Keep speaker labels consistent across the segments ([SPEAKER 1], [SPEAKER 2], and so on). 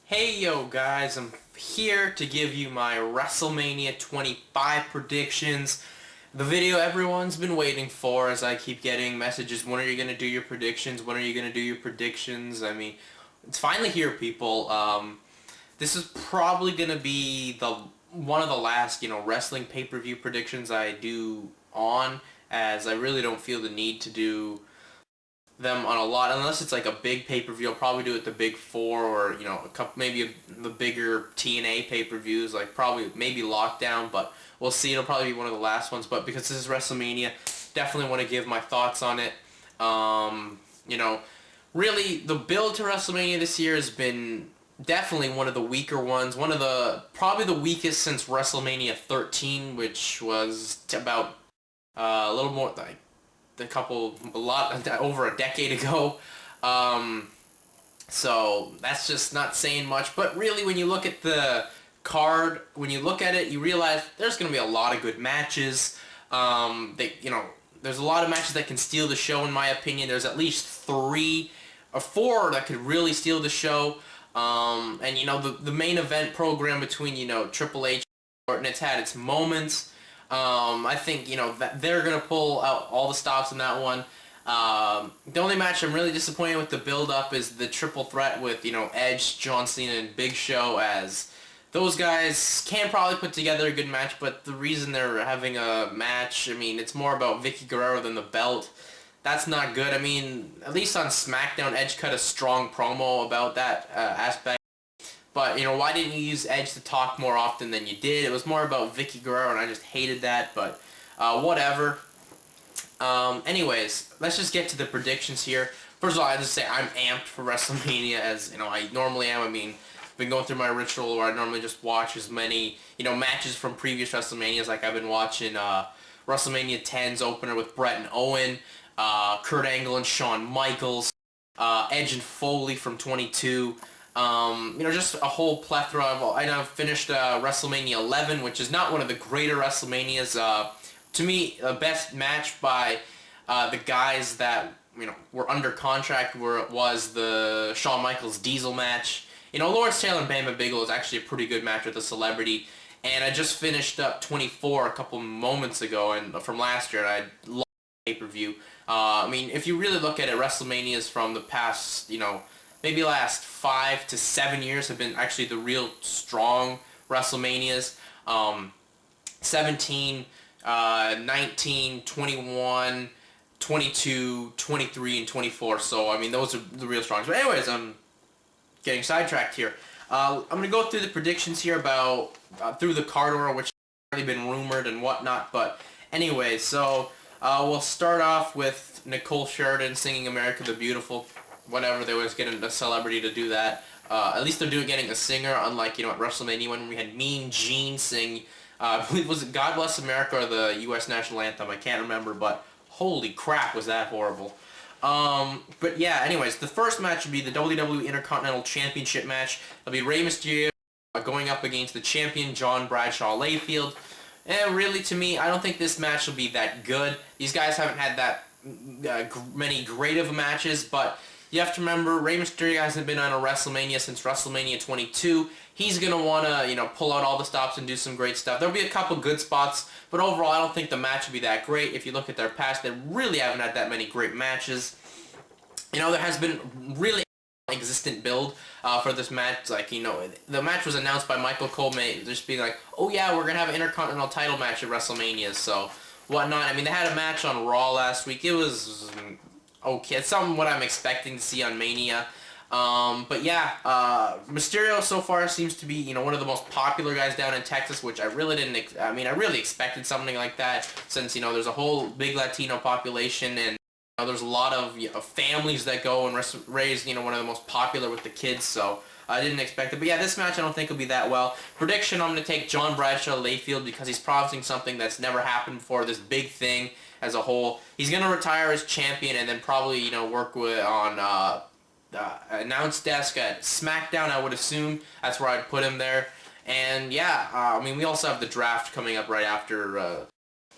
[SPEAKER 1] Hey yo guys, I'm here to give you my WrestleMania 25 predictions. The video everyone's been waiting for, as I keep getting messages, when are you going to do your predictions? When are you going to do your predictions? I mean, it's finally here, people. This is probably going to be one of the last, wrestling pay-per-view predictions I do on, as I really don't feel the need to do them on a lot, unless it's like a big pay-per-view. I'll probably do it the big four, or a couple, maybe the bigger TNA pay-per-views, like probably maybe Lockdown, but we'll see. It'll probably be one of the last ones, but because this is WrestleMania, definitely want to give my thoughts on it. Really, the build to WrestleMania this year has been definitely one of the weaker ones, probably the weakest since WrestleMania 13, which was about a little more like over a decade ago. So that's just not saying much. But really, when you look at the card, when you look at it, you realize there's going to be a lot of good matches. There's a lot of matches that can steal the show, in my opinion. There's at least 3 or 4 that could really steal the show. And the main event program between Triple H and Orton, it's had its moments. I think, that they're going to pull out all the stops in that one. The only match I'm really disappointed with the build-up is the triple threat with, Edge, John Cena, and Big Show, as those guys can probably put together a good match, but the reason they're having a match, I mean, it's more about Vicky Guerrero than the belt. That's not good. I mean, at least on SmackDown, Edge cut a strong promo about that aspect. But, why didn't you use Edge to talk more often than you did? It was more about Vicky Guerrero, and I just hated that, but whatever. Anyways, let's just get to the predictions here. First of all, I just say I'm amped for WrestleMania, as, I normally am. I mean, I've been going through my ritual where I normally just watch as many, matches from previous WrestleManias. Like, I've been watching WrestleMania 10's opener with Brett and Owen, Kurt Angle and Shawn Michaels, Edge and Foley from 22. Just a whole plethora of... I've finished WrestleMania 11, which is not one of the greater WrestleManias. To me, the best match by the guys that, were under contract was the Shawn Michaels Diesel match. Lawrence Taylor and Bam Bam Bigelow is actually a pretty good match with a celebrity. And I just finished up 24 a couple moments ago, and from last year, and I loved the pay-per-view. I mean, if you really look at it, WrestleManias from the past, maybe last 5 to 7 years have been actually the real strong WrestleManias. 17, 19, 21, 22, 23, and 24. So, I mean, those are the real strongs. But anyways, I'm getting sidetracked here. I'm going to go through the predictions here about through the card order, which has already been rumored and whatnot. But anyway, so we'll start off with Nicole Sheridan singing America the Beautiful. Whatever, they was getting a celebrity to do that. At least they're getting a singer, unlike, at WrestleMania when we had Mean Gene sing, I believe, was it God Bless America or the U.S. National Anthem? I can't remember, but holy crap, was that horrible. But yeah, anyways, the first match would be the WWE Intercontinental Championship match. It'll be Rey Mysterio going up against the champion, John Bradshaw Layfield. And really, to me, I don't think this match will be that good. These guys haven't had that many great of matches, but you have to remember, Rey Mysterio hasn't been on a WrestleMania since WrestleMania 22. He's going to want to, pull out all the stops and do some great stuff. There'll be a couple good spots, but overall, I don't think the match will be that great. If you look at their past, they really haven't had that many great matches. There has been really existent build for this match. Like, the match was announced by Michael Cole, just being like, oh yeah, we're going to have an Intercontinental title match at WrestleMania, so whatnot. I mean, they had a match on Raw last week. It was okay. It's something what I'm expecting to see on Mania. But yeah, Mysterio so far seems to be, one of the most popular guys down in Texas, which I really didn't, I really expected something like that, since, there's a whole big Latino population, and there's a lot of families that go and raise, one of the most popular with the kids, so I didn't expect it. But yeah, this match I don't think will be that well. Prediction, I'm going to take John Bradshaw Layfield, because he's promising something that's never happened before, this big thing as a whole. He's going to retire as champion and then probably, work on announce desk at SmackDown, I would assume. That's where I'd put him there. And yeah, we also have the draft coming up right after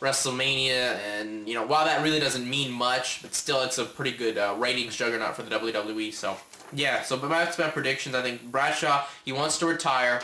[SPEAKER 1] WrestleMania, and while that really doesn't mean much, but still it's a pretty good ratings juggernaut for the WWE, so Yeah, so but that's my predictions. I think Bradshaw, he wants to retire.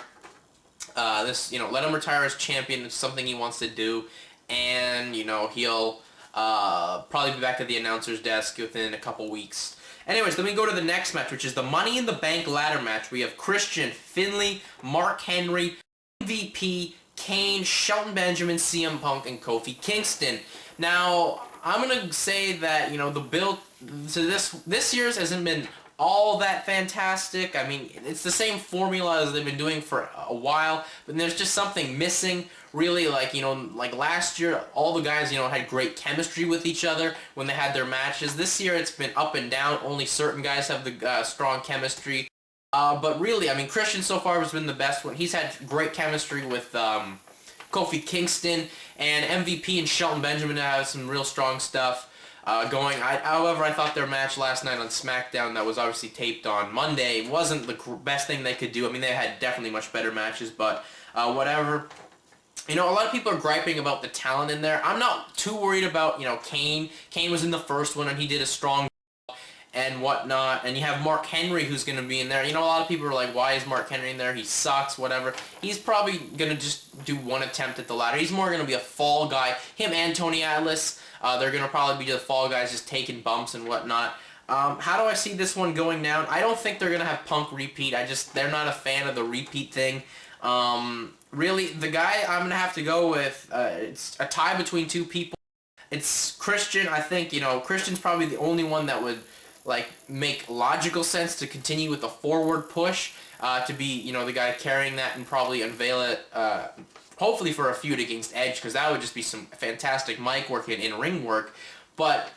[SPEAKER 1] Let him retire as champion. It's something he wants to do. And, he'll probably be back at the announcer's desk within a couple weeks. Anyways, then we go to the next match, which is the Money in the Bank ladder match. We have Christian, Finlay, Mark Henry, MVP, Kane, Shelton Benjamin, CM Punk, and Kofi Kingston. Now, I'm going to say that, the build to this year's hasn't been all that fantastic. I mean, it's the same formula as they've been doing for a while, but there's just something missing. Really, like last year, all the guys, had great chemistry with each other when they had their matches. This year, it's been up and down. Only certain guys have the strong chemistry. But really, I mean, Christian so far has been the best one. He's had great chemistry with Kofi Kingston, and MVP and Shelton Benjamin have some real strong stuff going. However, I thought their match last night on SmackDown that was obviously taped on Monday wasn't the best thing they could do. I mean, they had definitely much better matches, but whatever. A lot of people are griping about the talent in there. I'm not too worried about, Kane. Kane was in the first one, and he did a strong and whatnot. And you have Mark Henry, who's going to be in there. A lot of people are like, why is Mark Henry in there? He sucks, whatever. He's probably going to just do one attempt at the ladder. He's more going to be a fall guy. Him and Tony Atlas, they're going to probably be the fall guys just taking bumps and whatnot. How do I see this one going down? I don't think they're going to have Punk repeat. They're not a fan of the repeat thing. Really, the guy I'm going to have to go with, it's a tie between two people. It's Christian. I think, Christian's probably the only one that would, make logical sense to continue with the forward push, to be, the guy carrying that and probably unveil it, hopefully for a feud against Edge, because that would just be some fantastic mic work and in-ring work. But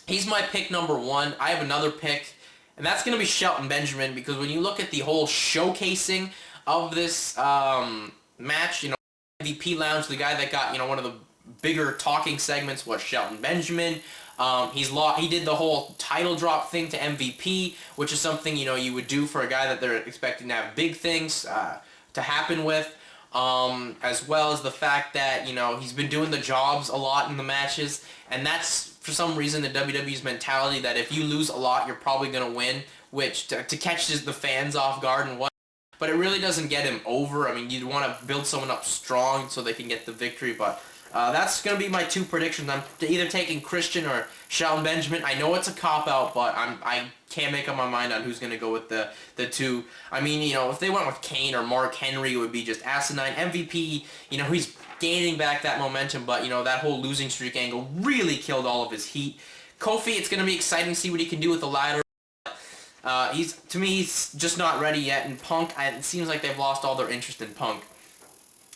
[SPEAKER 1] he's my pick number one. I have another pick, and that's going to be Shelton Benjamin, because when you look at the whole showcasing of this match, MVP Lounge, the guy that got, one of the bigger talking segments was Shelton Benjamin. He did the whole title drop thing to MVP, which is something, you would do for a guy that they're expecting to have big things to happen with, as well as the fact that, he's been doing the jobs a lot in the matches, and that's, for some reason, the WWE's mentality that if you lose a lot, you're probably going to win, which, to catch the fans off guard and what. But it really doesn't get him over. I mean, you'd want to build someone up strong so they can get the victory. But that's going to be my two predictions. I'm either taking Christian or Shelton Benjamin. I know it's a cop-out, but I can't make up my mind on who's going to go with the two. I mean, if they went with Kane or Mark Henry, it would be just asinine. MVP, he's gaining back that momentum, but, that whole losing streak angle really killed all of his heat. Kofi, it's going to be exciting to see what he can do with the ladder. To me, he's just not ready yet. And Punk, it seems like they've lost all their interest in Punk.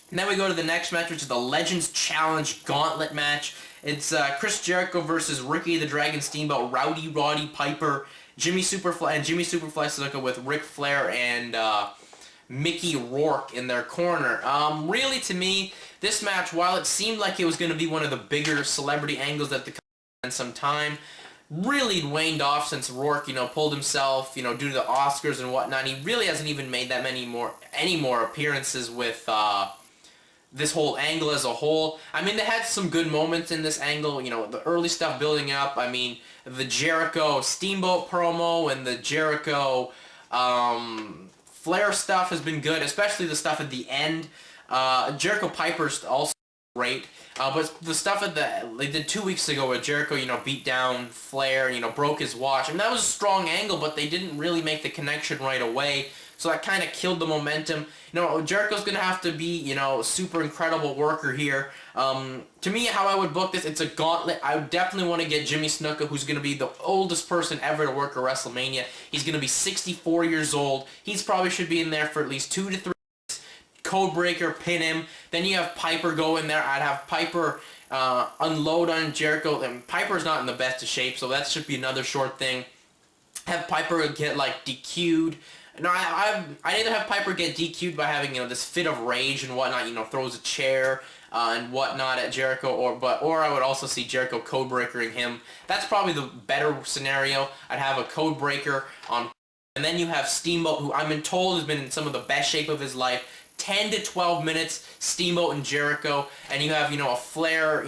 [SPEAKER 1] And then we go to the next match, which is the Legends Challenge Gauntlet match. It's Chris Jericho versus Ricky the Dragon Steamboat, Rowdy, Roddy, Piper, Jimmy Superfly Snuka with Ric Flair and Mickey Rourke in their corner. Really, to me, this match, while it seemed like it was going to be one of the bigger celebrity angles that the company spent some time, really waned off since Rourke, pulled himself, due to the Oscars and whatnot. He really hasn't even made that any more appearances with this whole angle as a whole. I mean, they had some good moments in this angle, the early stuff building up. I mean, the Jericho Steamboat promo and the Jericho Flair stuff has been good, especially the stuff at the end. Jericho Piper's also great. But the stuff they did 2 weeks ago where Jericho, beat down Flair, broke his watch. I mean, that was a strong angle, but they didn't really make the connection right away. So that kind of killed the momentum. Jericho's going to have to be, a super incredible worker here. To me, how I would book this, it's a gauntlet. I would definitely want to get Jimmy Snuka, who's going to be the oldest person ever to work at WrestleMania. He's going to be 64 years old. He's probably should be in there for at least 2 to 3. Codebreaker, pin him. Then you have Piper go in there. I'd have Piper unload on Jericho. And Piper's not in the best of shape, so that should be another short thing. Have Piper get DQ'd. No, I'd either have Piper get DQ'd by having this fit of rage and whatnot. Throws a chair and whatnot at Jericho, or I would also see Jericho codebreakering him. That's probably the better scenario. I'd have a codebreaker on. And then you have Steamboat, who I've been told has been in some of the best shape of his life, 10 to 12 minutes, Steamboat and Jericho, and you have, a Flair,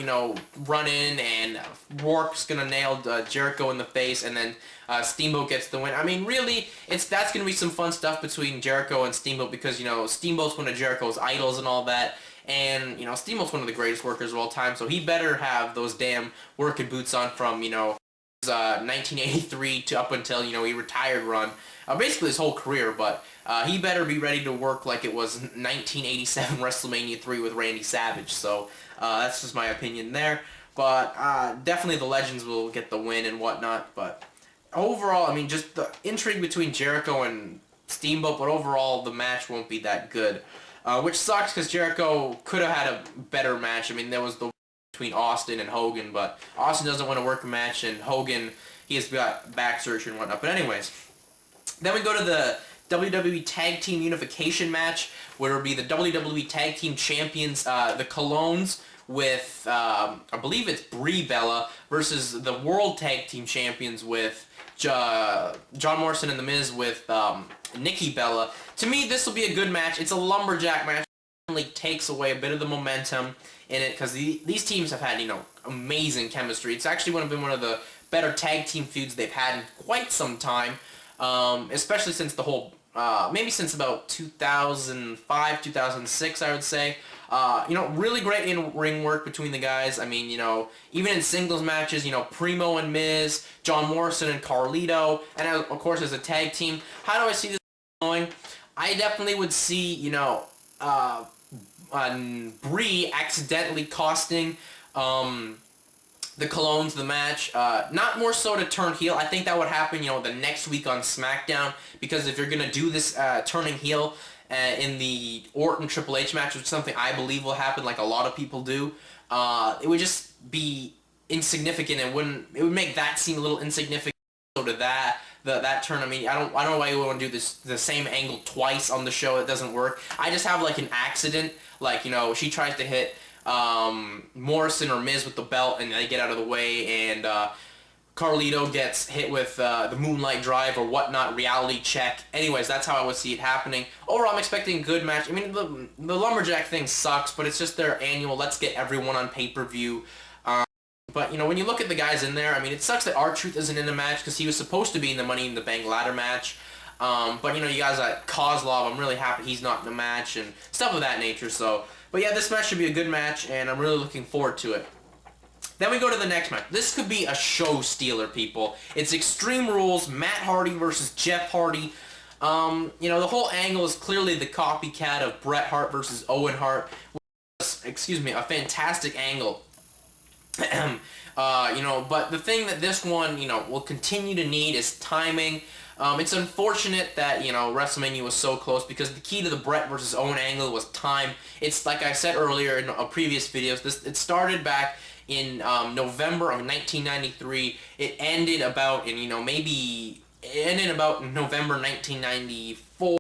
[SPEAKER 1] run in, and Rourke's going to nail Jericho in the face, and then Steamboat gets the win. I mean, really, that's going to be some fun stuff between Jericho and Steamboat because, Steamboat's one of Jericho's idols and all that, and, Steamboat's one of the greatest workers of all time, so he better have those damn working boots on from, 1983 to up until, he retired run. Basically his whole career, but he better be ready to work like it was 1987 WrestleMania 3 with Randy Savage. So that's just my opinion there. But definitely the Legends will get the win and whatnot. But overall, I mean, just the intrigue between Jericho and Steamboat, but overall the match won't be that good. Which sucks because Jericho could have had a better match. I mean, there was the between Austin and Hogan, but Austin doesn't want to work a match, and Hogan, he has got back surgery and whatnot. But anyways, then we go to the WWE Tag Team Unification match, where it'll be the WWE Tag Team Champions, the Colognes, with, I believe it's Brie Bella, versus the World Tag Team Champions with John Morrison and The Miz with Nikki Bella. To me, this will be a good match. It's a lumberjack match. It really takes away a bit of the momentum in it because these teams have had, amazing chemistry. It's actually been one of the better tag team feuds they've had in quite some time, especially since the whole, maybe since about 2005, 2006, I would say. Really great in-ring work between the guys. I mean, even in singles matches, Primo and Miz, John Morrison and Carlito, and of course as a tag team. How do I see this going? I definitely would see, Brie accidentally costing the Colognes the match. Not more so to turn heel. I think that would happen, the next week on SmackDown, because if you're going to do this turning heel in the Orton Triple H match, which is something I believe will happen like a lot of people do, it would just be insignificant and it would make that seem a little insignificant to that turn. I mean, I don't know why you want to do the same angle twice on the show. It doesn't work. I just have like an accident, like, she tries to hit Morrison or Miz with the belt and they get out of the way, and Carlito gets hit with the Moonlight Drive or whatnot, reality check. Anyways, that's how I would see it happening. Overall, I'm expecting a good match. I mean, the lumberjack thing sucks, but it's just their annual, let's get everyone on pay-per-view. But, when you look at the guys in there, I mean, it sucks that R-Truth isn't in the match because he was supposed to be in the Money in the Bank ladder match. But, you guys like Kozlov, I'm really happy he's not in the match and stuff of that nature. So, but yeah, this match should be a good match, and I'm really looking forward to it. Then we go to the next match. This could be a show stealer, people. It's Extreme Rules, Matt Hardy versus Jeff Hardy. The whole angle is clearly the copycat of Bret Hart versus Owen Hart. A fantastic angle. But the thing that this one, will continue to need is timing. It's unfortunate that, WrestleMania was so close because the key to the Bret versus Owen angle was time. It's like I said earlier in previous videos, it started back in November of 1993. It ended about in, about November 1994.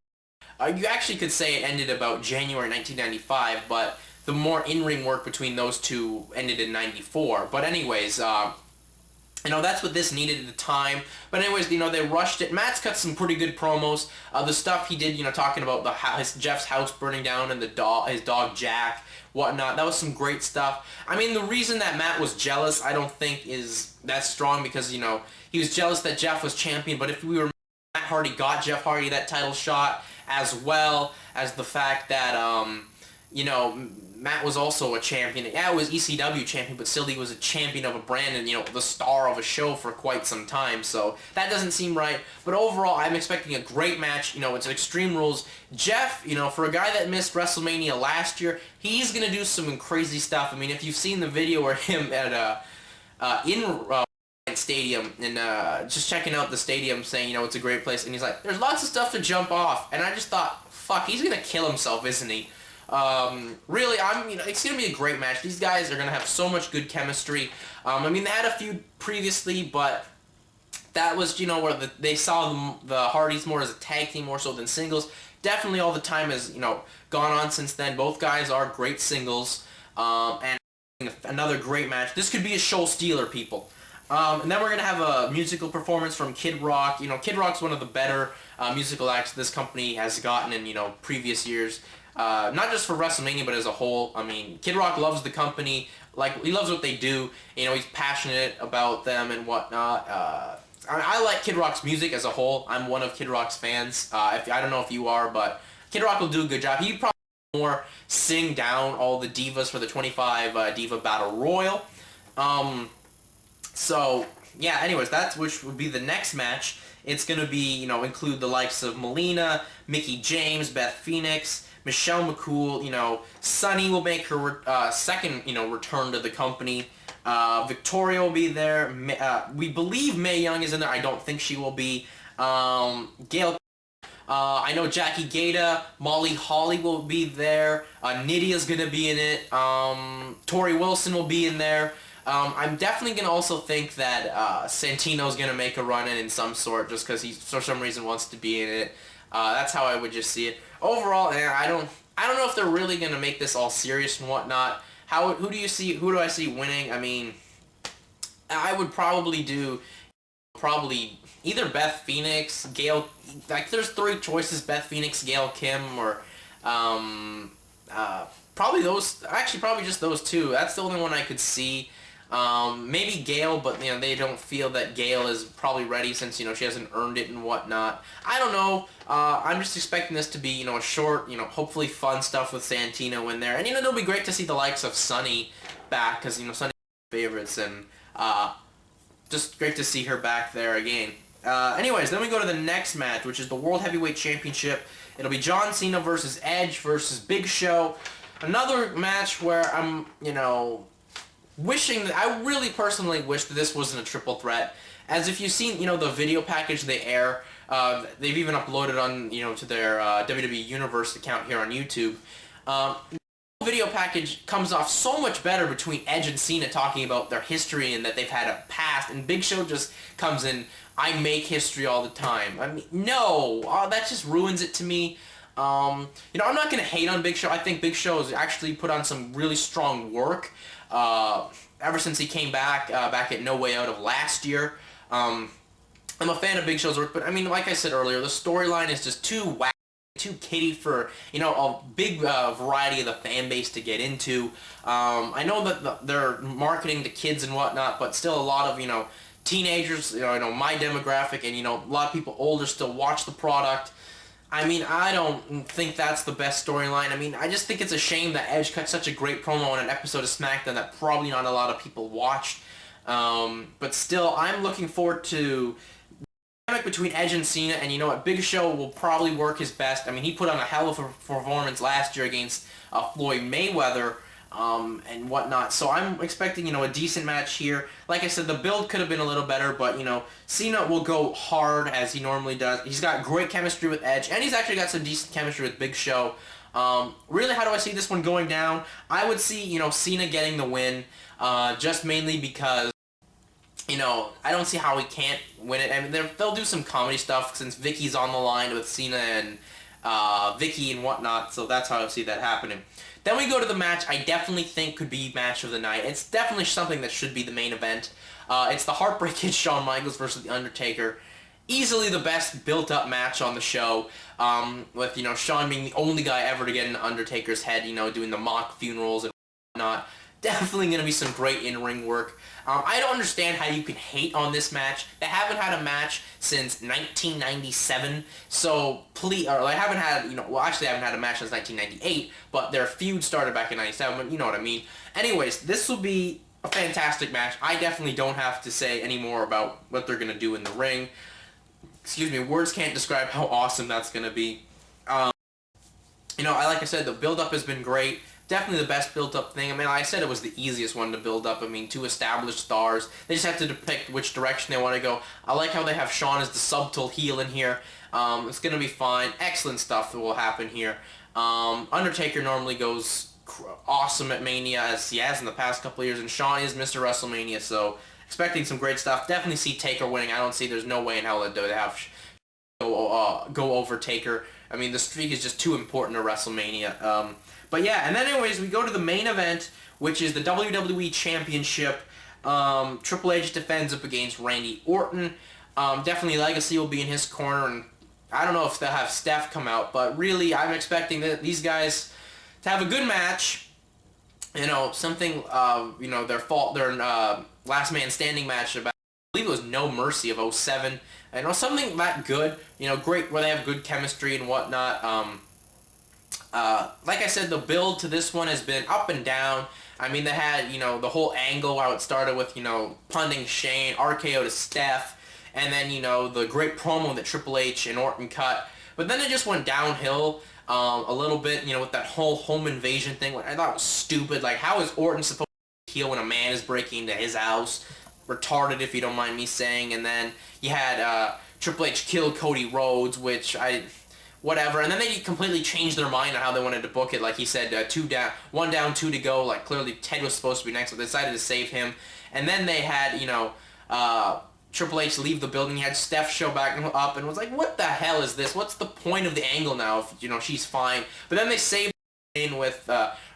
[SPEAKER 1] You actually could say it ended about January 1995, but the more in-ring work between those two ended in 94. But anyways, that's what this needed at the time. But anyways, they rushed it. Matt's cut some pretty good promos. The stuff he did, talking about Jeff's house burning down and his dog Jack, whatnot. That was some great stuff. I mean, the reason that Matt was jealous, I don't think is that strong because, he was jealous that Jeff was champion. But if we were Matt Hardy got Jeff Hardy that title shot, as well as the fact that, Matt was also a champion. Yeah, it was ECW champion, but still he was a champion of a brand and, the star of a show for quite some time. So that doesn't seem right. But overall, I'm expecting a great match. It's Extreme Rules. Jeff, for a guy that missed WrestleMania last year, he's going to do some crazy stuff. I mean, if you've seen the video where him at Stadium and just checking out the stadium saying, it's a great place. And he's like, there's lots of stuff to jump off. And I just thought, fuck, he's going to kill himself, isn't he? Really, it's going to be a great match. These guys are going to have so much good chemistry. I mean, they had a feud previously, but that was, where they saw the Hardys more as a tag team more so than singles. Definitely all the time has, gone on since then. Both guys are great singles, and another great match. This could be a show stealer, people. And then we're going to have a musical performance from Kid Rock. You know, Kid Rock's one of the better musical acts this company has gotten in, you know, previous years. Not just for WrestleMania, but as a whole. I mean, Kid Rock loves the company. Like, he loves what they do. You know, he's passionate about them and whatnot. I like Kid Rock's music as a whole. I'm one of Kid Rock's fans. I don't know if you are, but Kid Rock will do a good job. He probably more sing down all the divas for the 25 Diva Battle Royal. So, yeah, anyways, that's which would be the next match. It's going to be, you know, include the likes of Melina, Mickie James, Beth Phoenix, Michelle McCool, you know, Sunny will make her second, you know, return to the company. Victoria will be there. We believe Mae Young is in there. I don't think she will be. Gail, I know Jackie Gata, Molly Holly will be there. Nydia's going to be in it. Tori Wilson will be in there. I'm definitely going to also think that Santino's going to make a run in some sort just because he, for some reason, wants to be in it. That's how I would just see it. Overall, I don't know if they're really going to make this all serious and whatnot. Who do I see winning? I mean, I would probably do either Beth Phoenix, Gail, like there's three choices, Beth Phoenix, Gail Kim, or probably just those two. That's the only one I could see. Maybe Gail, but you know, they don't feel that Gail is probably ready since, you know, she hasn't earned it and whatnot. I don't know. I'm just expecting this to be, you know, a short, you know, hopefully fun stuff with Santino in there. And, you know, it'll be great to see the likes of Sunny back because, you know, Sunny's favorites, and just great to see her back there again. Anyways, then we go to the next match, which is the World Heavyweight Championship. It'll be John Cena versus Edge versus Big Show. Another match where I'm, you know, I really personally wish that this wasn't a triple threat. As if you've seen, you know, the video package they air, they've even uploaded on, you know, to their WWE Universe account here on YouTube. The video package comes off so much better between Edge and Cena talking about their history and that they've had a past, and Big Show just comes in, I make history all the time. I mean, no, that just ruins it to me. You know, I'm not going to hate on Big Show. I think Big Show has actually put on some really strong work ever since he came back at No Way Out of last year. I'm a fan of Big Show's work, but I mean, like I said earlier, the storyline is just too wacky, too kiddie for, you know, a big variety of the fan base to get into. I know that they're marketing to kids and whatnot, but still a lot of, you know, teenagers, you know, my demographic, and, you know, a lot of people older still watch the product. I mean, I don't think that's the best storyline. I mean, I just think it's a shame that Edge cut such a great promo on an episode of SmackDown that probably not a lot of people watched. But still, I'm looking forward to the dynamic between Edge and Cena, and you know what, Big Show will probably work his best. I mean, he put on a hell of a performance last year against Floyd Mayweather, and whatnot. So I'm expecting, you know, a decent match here. Like I said, the build could have been a little better, but, you know, Cena will go hard as he normally does. He's got great chemistry with Edge, and he's actually got some decent chemistry with Big Show. Really, how do I see this one going down? I would see, you know, Cena getting the win, just mainly because, you know, I don't see how he can't win it. I mean, they'll do some comedy stuff since Vicky's on the line with Cena and Vicky and whatnot, so that's how I see that happening. Then we go to the match I definitely think could be match of the night. It's definitely something that should be the main event. It's the Heartbreak Kid Shawn Michaels versus The Undertaker. Easily the best built-up match on the show, with, you know, Shawn being the only guy ever to get in Undertaker's head, you know, doing the mock funerals and whatnot. Definitely going to be some great in-ring work. I don't understand how you can hate on this match. They haven't had a match since 1997, so please, or they haven't had, you know, well, actually, they haven't had a match since 1998, but their feud started back in 97, but you know what I mean. Anyways, this will be a fantastic match. I definitely don't have to say any more about what they're going to do in the ring. Excuse me, words can't describe how awesome that's going to be. You know, like I said, the build-up has been great. Definitely the best built-up thing. I mean, I said it was the easiest one to build up. I mean, two established stars. They just have to depict which direction they want to go. I like how they have Shawn as the subtle heel in here. It's going to be fine. Excellent stuff that will happen here. Undertaker normally goes awesome at Mania, as he has in the past couple of years, and Shawn is Mr. WrestleMania, so expecting some great stuff. Definitely see Taker winning. I don't see, there's no way in hell that they have go over Taker. I mean, the streak is just too important to WrestleMania. But yeah, and then anyways, we go to the main event, which is the WWE Championship. Triple H defends up against Randy Orton. Definitely Legacy will be in his corner, and I don't know if they'll have Steph come out, but really I'm expecting these guys to have a good match. You know, something, you know, their last man standing match about, I believe it was No Mercy of '07. You know, something that good, you know, great, where they have good chemistry and whatnot. Like I said, the build to this one has been up and down. I mean, they had, you know, the whole angle how it started with, you know, punting Shane, RKO to Steph, and then, you know, the great promo that Triple H and Orton cut. But then it just went downhill a little bit, you know, with that whole home invasion thing, which I thought was stupid. Like, how is Orton supposed to heal when a man is breaking into his house? Retarded, if you don't mind me saying. And then you had Triple H kill Cody Rhodes, which whatever. And then they completely changed their mind on how they wanted to book it. Like he said, 1 down, 2 to go. Like, clearly Ted was supposed to be next, so they decided to save him. And then they had, you know, Triple H leave the building. He had Steph show back up and was like, what the hell is this? What's the point of the angle now if, you know, she's fine? But then they saved in with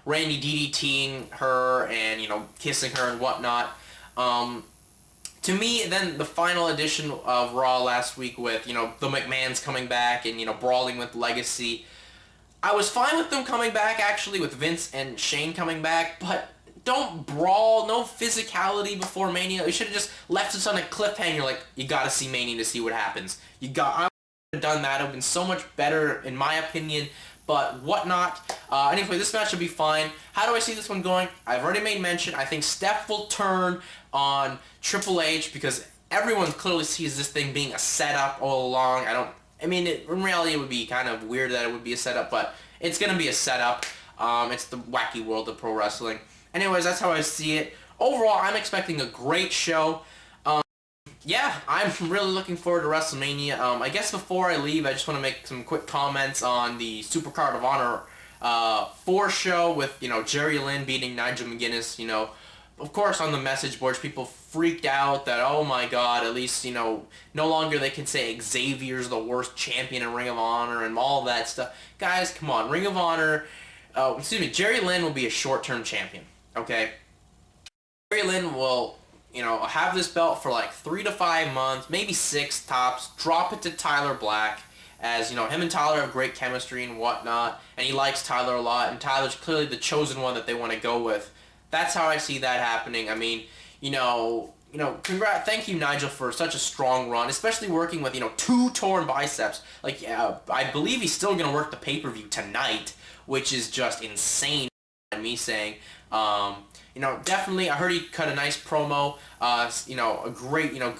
[SPEAKER 1] Randy DDTing her and, you know, kissing her and whatnot. To me, then the final edition of Raw last week with, you know, the McMahons coming back and, you know, brawling with Legacy. I was fine with them coming back, actually, with Vince and Shane coming back, but don't brawl, no physicality before Mania. You should have just left us on a cliffhanger, like, you gotta see Mania to see what happens. I would have done that. It would have been so much better, in my opinion, but whatnot. Anyway, this match should be fine. How do I see this one going? I've already made mention. I think Steph will turn on Triple H because everyone clearly sees this thing being a setup all along. In reality, it would be kind of weird that it would be a setup, but it's going to be a setup. It's the wacky world of pro wrestling. Anyways, that's how I see it. Overall, I'm expecting a great show. Yeah, I'm really looking forward to WrestleMania. I guess before I leave, I just want to make some quick comments on the Supercard of Honor 4 show with, you know, Jerry Lynn beating Nigel McGuinness. You know, of course, on the message boards, people freaked out that, oh my god, at least, you know, no longer they can say Xavier's the worst champion in Ring of Honor and all that stuff. Guys, come on, Ring of Honor, Jerry Lynn will be a short-term champion, okay? Jerry Lynn will, you know, have this belt for like 3 to 5 months, maybe 6 tops, drop it to Tyler Black, as, you know, him and Tyler have great chemistry and whatnot, and he likes Tyler a lot, and Tyler's clearly the chosen one that they want to go with. That's how I see that happening. I mean, thank you, Nigel, for such a strong run, especially working with, you know, 2 torn biceps. Like, I believe he's still going to work the pay-per-view tonight, which is just insane, me saying. You know, definitely, I heard he cut a nice promo, you know, a great, you know,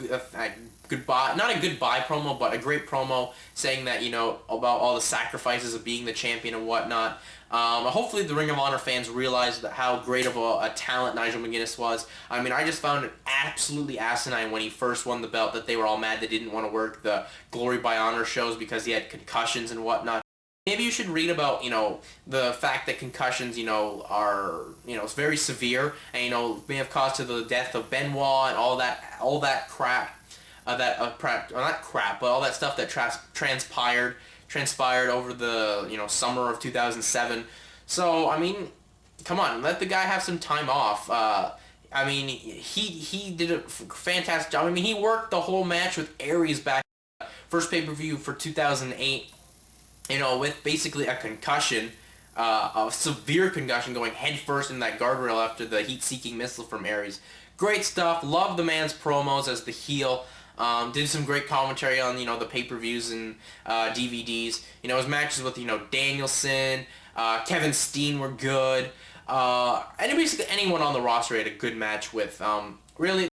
[SPEAKER 1] goodbye, not a goodbye promo, but a great promo saying that, you know, about all the sacrifices of being the champion and whatnot. Hopefully the Ring of Honor fans realize how great of a talent Nigel McGuinness was. I mean, I just found it absolutely asinine when he first won the belt that they were all mad they didn't want to work the Glory by Honor shows because he had concussions and whatnot. Maybe you should read about, you know, the fact that concussions, you know, are, you know, it's very severe and, you know, may have caused to the death of Benoit and all that crap, not crap, but all that stuff that transpired over the, you know, summer of 2007. So, I mean, come on, let the guy have some time off. I mean, he did a fantastic job. I mean, he worked the whole match with Aries back in the first pay-per-view for 2008. You know, with basically a concussion, a severe concussion going headfirst in that guardrail after the heat-seeking missile from Aries. Great stuff. Love the man's promos as the heel. Did some great commentary on, you know, the pay-per-views and DVDs. You know, his matches with, you know, Danielson, Kevin Steen were good. And basically anyone on the roster had a good match with. Really,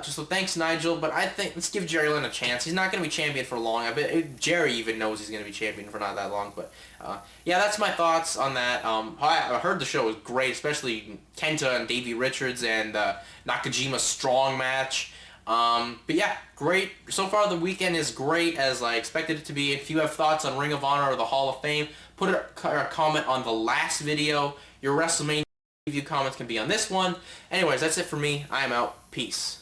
[SPEAKER 1] so thanks, Nigel, but I think let's give Jerry Lynn a chance. He's not going to be champion for long. I bet Jerry even knows he's going to be champion for not that long. But yeah, that's my thoughts on that. I heard the show was great, especially Kenta and Davey Richards and Nakajima strong match. But yeah, great. So far the weekend is great as I expected it to be. If you have thoughts on Ring of Honor or the Hall of Fame, put a comment on the last video. Your WrestleMania review comments can be on this one. Anyways, that's it for me. I am out. Peace.